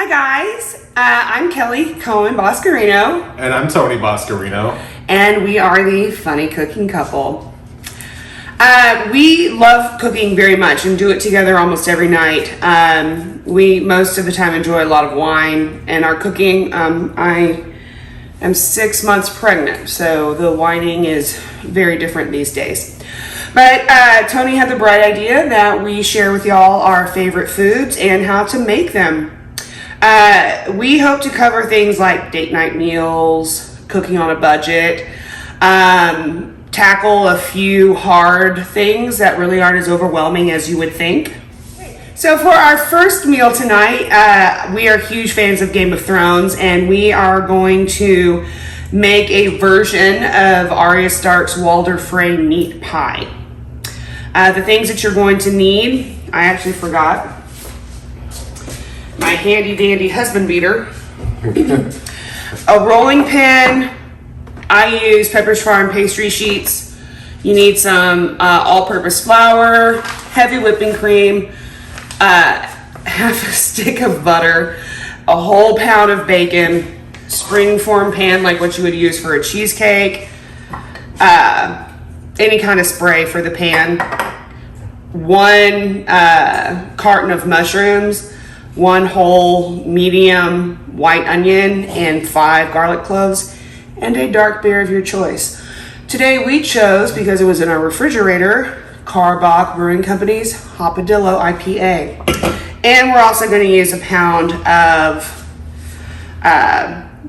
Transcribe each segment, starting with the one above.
Hi guys, I'm Kelly Cohen Boscarino. And I'm Tony Boscarino. And we are the Funny Cooking Couple. We love cooking very much and do it together almost every night. We most of the time enjoy a lot of wine and our cooking. I am 6 months pregnant, so the whining is very different these days. But Tony had the bright idea that we share with y'all our favorite foods and how to make them. We hope to cover things like date night meals, cooking on a budget, tackle a few hard things that really aren't as overwhelming as you would think. So for our first meal tonight, we are huge fans of Game of Thrones, and we are going to make a version of Arya Stark's Walder Frey meat pie. The things that you're going to need, I actually forgot. My handy dandy husband beater, a rolling pin. I use Pepperidge Farm pastry sheets. You need some all-purpose flour, heavy whipping cream, half a stick of butter, a whole pound of bacon, spring-form pan like what you would use for a cheesecake, any kind of spray for the pan, one carton of mushrooms, one whole medium white onion, and 5 garlic cloves, and a dark beer of your choice. Today we chose, because it was in our refrigerator, Karbach Brewing Company's Hopadillo IPA. And we're also going to use a pound of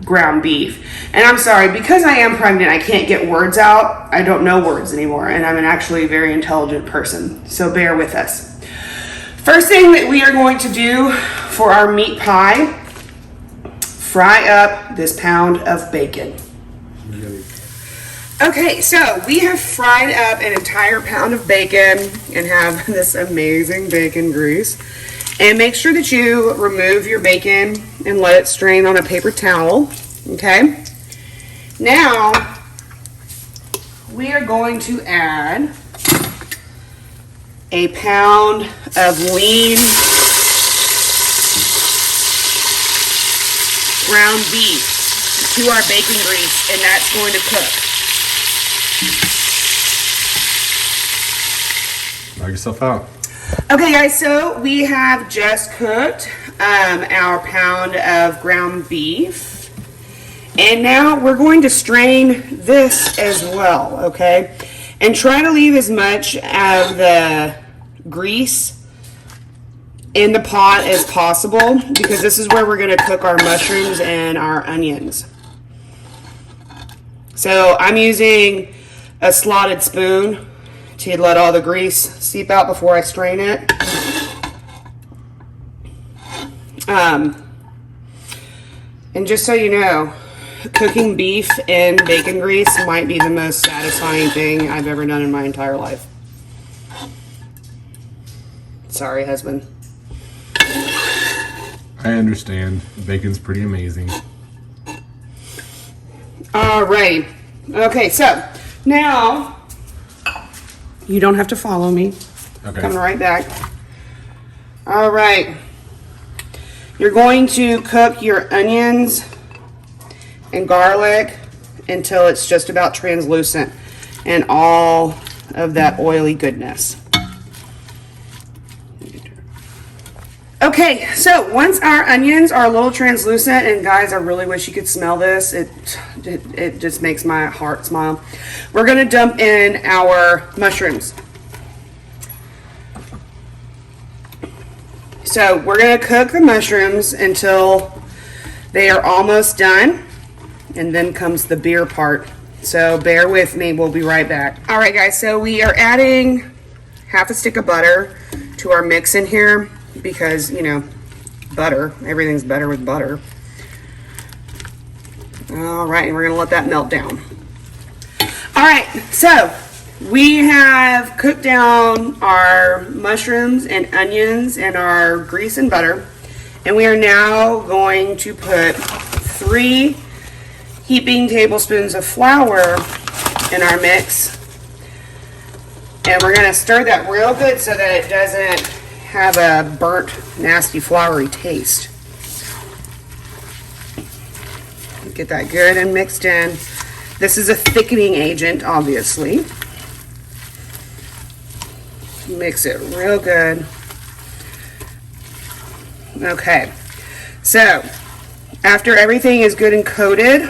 ground beef. And I'm sorry, because I am pregnant, I can't get words out. I don't know words anymore, and I'm an actually very intelligent person, so bear with us. First thing that we are going to do for our meat pie, fry up this pound of bacon. Okay, so we have fried up an entire pound of bacon and have this amazing bacon grease. And make sure that you remove your bacon and let it strain on a paper towel, okay? Now, we are going to add a pound of lean ground beef to our bacon grease, and that's going to cook. Knock yourself out. Okay guys, so we have just cooked our pound of ground beef, and now we're going to strain this as well, okay? And try to leave as much of the grease in the pot as possible, because this is where we're going to cook our mushrooms and our onions. So I'm using a slotted spoon to let all the grease seep out before I strain it. And just so you know, cooking beef in bacon grease might be the most satisfying thing I've ever done in my entire life. Sorry, husband. I understand. Bacon's pretty amazing. Alright. Okay, so now you don't have to follow me. Okay. Coming right back. Alright. You're going to cook your onions and garlic until it's just about translucent and all of that oily goodness. Okay, so once our onions are a little translucent, and guys, I really wish you could smell this. It just makes my heart smile. We're gonna dump in our mushrooms. So we're gonna cook the mushrooms until they are almost done, and then comes the beer part. So bear with me, we'll be right back. All right guys, so we are adding half a stick of butter to our mix in here, because, you know, butter, everything's better with butter. All right, and we're gonna let that melt down. All right, so we have cooked down our mushrooms and onions and our grease and butter, and we are now going to put 3 heaping tablespoons of flour in our mix, and we're gonna stir that real good so that it doesn't have a burnt, nasty, floury taste. Get that good and mixed in. This is a thickening agent, obviously. Mix it real good. Okay, so after everything is good and coated,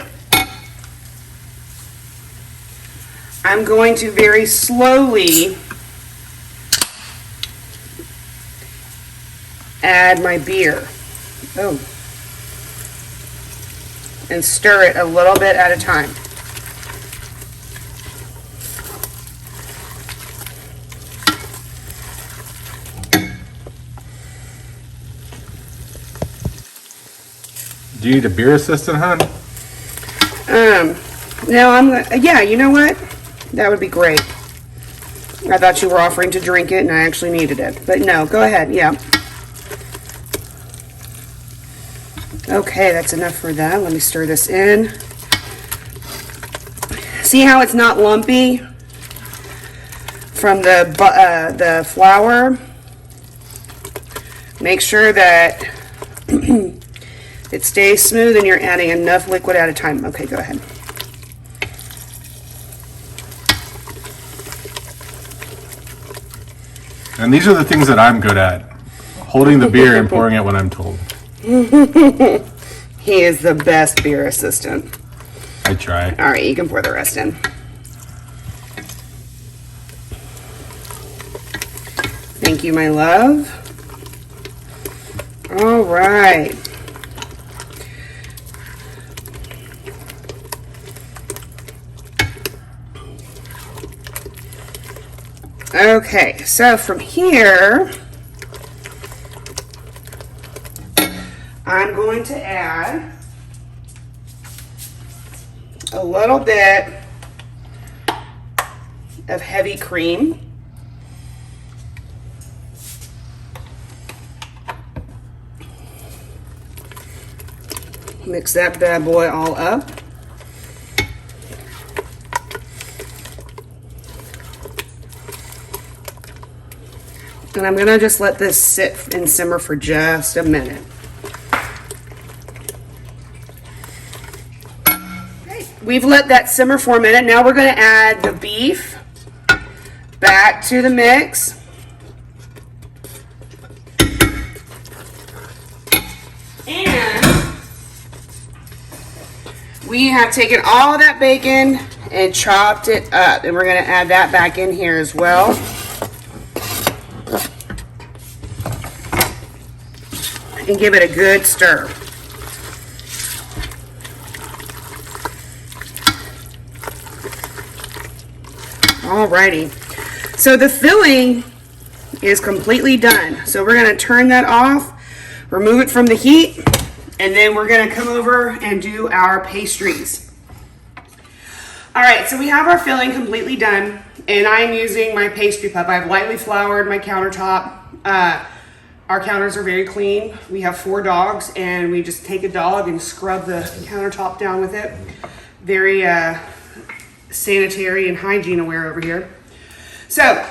I'm going to very slowly add my beer. Oh. And stir it a little bit at a time. Do you need a beer assistant, hon? No, yeah, you know what? That would be great. I thought you were offering to drink it and I actually needed it. But no, go ahead, yeah. Okay, that's enough for that. Let me stir this in. See how it's not lumpy from the flour? Make sure that it stays smooth and you're adding enough liquid at a time. Okay, go ahead. And these are the things that I'm good at. Holding the beer and pouring it when I'm told. He is the best beer assistant. I try. All right, you can pour the rest in. Thank you, my love. All right. Okay, so from here, I'm going to add a little bit of heavy cream. Mix that bad boy all up. And I'm gonna just let this sit and simmer for just a minute. Okay, we've let that simmer for a minute. Now we're gonna add the beef back to the mix. And we have taken all that bacon and chopped it up. And we're gonna add that back in here as well. And give it a good stir. Alrighty. So the filling is completely done. So we're going to turn that off, remove it from the heat, and then we're going to come over and do our pastries. Alright, so we have our filling completely done, and I'm using my pastry pup. I've lightly floured my countertop. Our counters are very clean. We have 4 dogs, and we just take a dog and scrub the countertop down with it. Very sanitary and hygiene aware over here. So,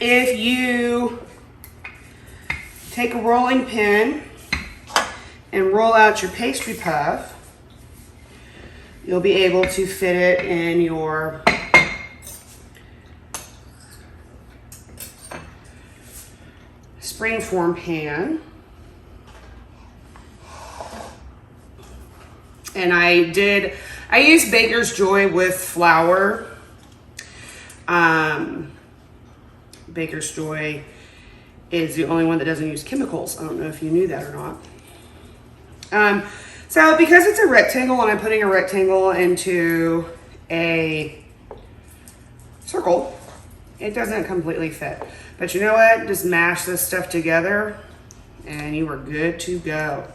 if you take a rolling pin and roll out your pastry puff, you'll be able to fit it in your springform pan. And I used Baker's Joy with flour. Baker's Joy is the only one that doesn't use chemicals. I don't know if you knew that or not. So because it's a rectangle and I'm putting a rectangle into a circle, it doesn't completely fit. But you know what? Just mash this stuff together and you are good to go.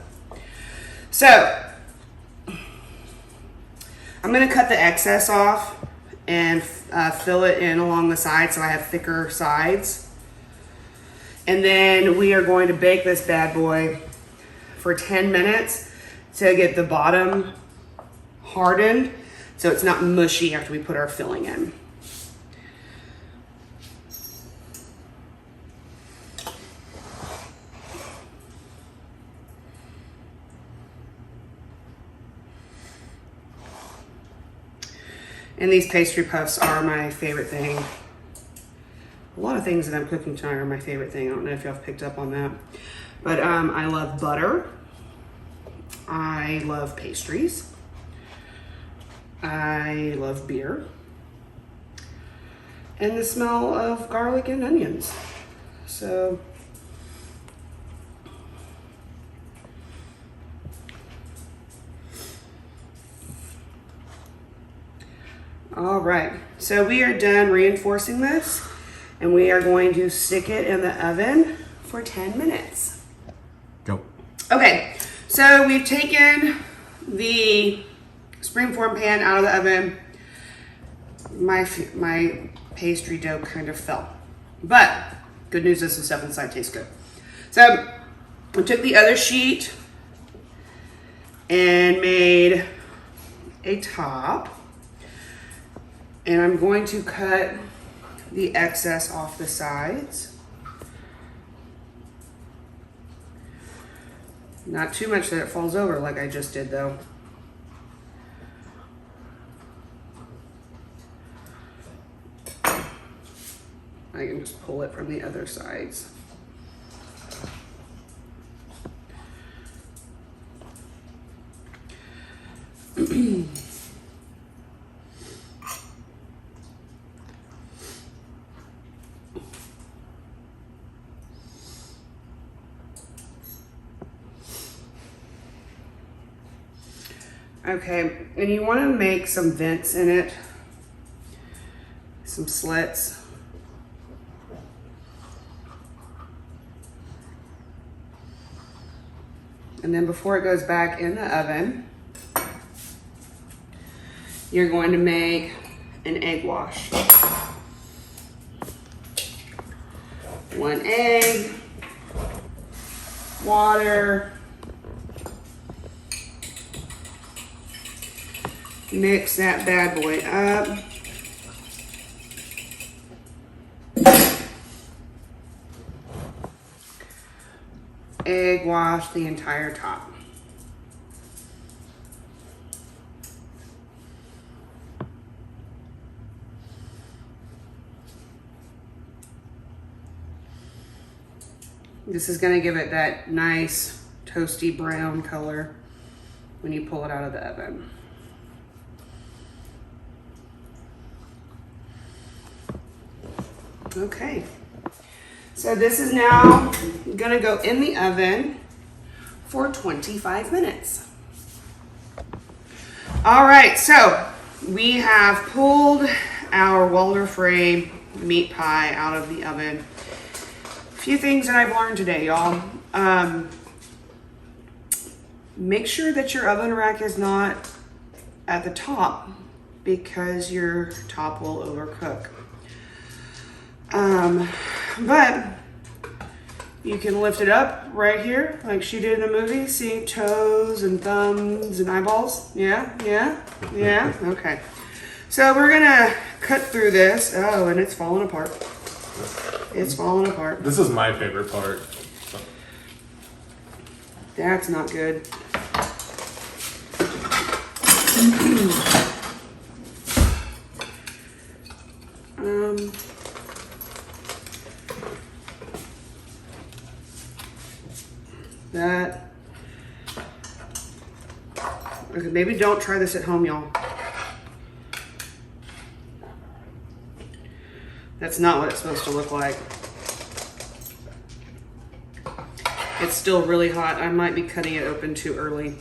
So I'm gonna cut the excess off and fill it in along the side so I have thicker sides. And then we are going to bake this bad boy for 10 minutes to get the bottom hardened so it's not mushy after we put our filling in. And these pastry puffs are my favorite thing. A lot of things that I'm cooking tonight are my favorite thing. I don't know if y'all have picked up on that. But I love butter. I love pastries. I love beer. And the smell of garlic and onions. So, all right, so we are done reinforcing this, and we are going to stick it in the oven for 10 minutes. Go. Okay, so we've taken the springform pan out of the oven. My pastry dough kind of fell, but good news is the stuff inside tastes good. So I took the other sheet and made a top. And I'm going to cut the excess off the sides. Not too much that it falls over like I just did though. I can just pull it from the other sides. Okay, and you want to make some vents in it, some slits. And then before it goes back in the oven, you're going to make an egg wash. 1 egg, water, mix that bad boy up. Egg wash the entire top. This is going to give it that nice toasty brown color when you pull it out of the oven. Okay, so this is now gonna go in the oven for 25 minutes. All right, so we have pulled our Waldorf-Frey meat pie out of the oven. A few things that I've learned today, y'all. Make sure that your oven rack is not at the top because your top will overcook. But you can lift it up right here like she did in the movie. See toes and thumbs and eyeballs? Yeah. Okay. So we're gonna cut through this. Oh, and it's falling apart. It's falling apart. This is my favorite part. That's not good. That. Okay, maybe don't try this at home, y'all. That's not what it's supposed to look like. It's still really hot. I might be cutting it open too early.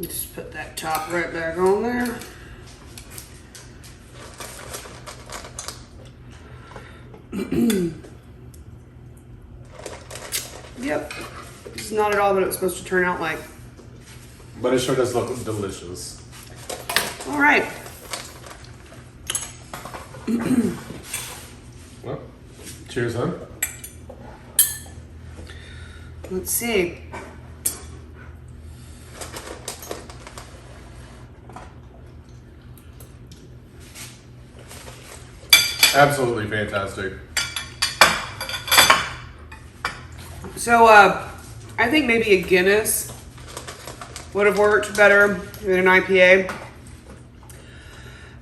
Just put that top right back on there. Yep. This is not at all what it was supposed to turn out like. But it sure does look delicious. All right. Well, cheers, huh? Let's see. Absolutely fantastic. So, I think maybe a Guinness would have worked better than an IPA.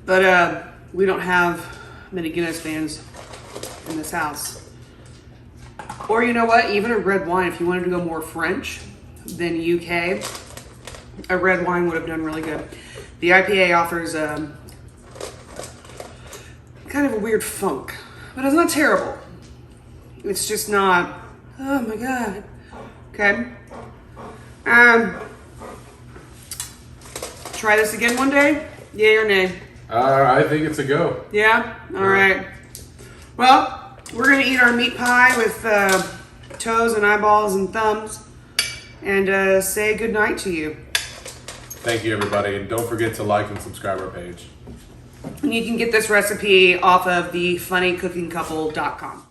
But, we don't have many Guinness fans in this house. Or you know what? Even a red wine, if you wanted to go more French than UK, a red wine would have done really good. The IPA offers kind of a weird funk, but it's not terrible. It's just not, oh my God. Okay. Try this again one day? Yay or nay? I think it's a go. Yeah? All right. Well, we're going to eat our meat pie with toes and eyeballs and thumbs and say goodnight to you. Thank you, everybody. And don't forget to like and subscribe our page. And you can get this recipe off of thefunnycookingcouple.com.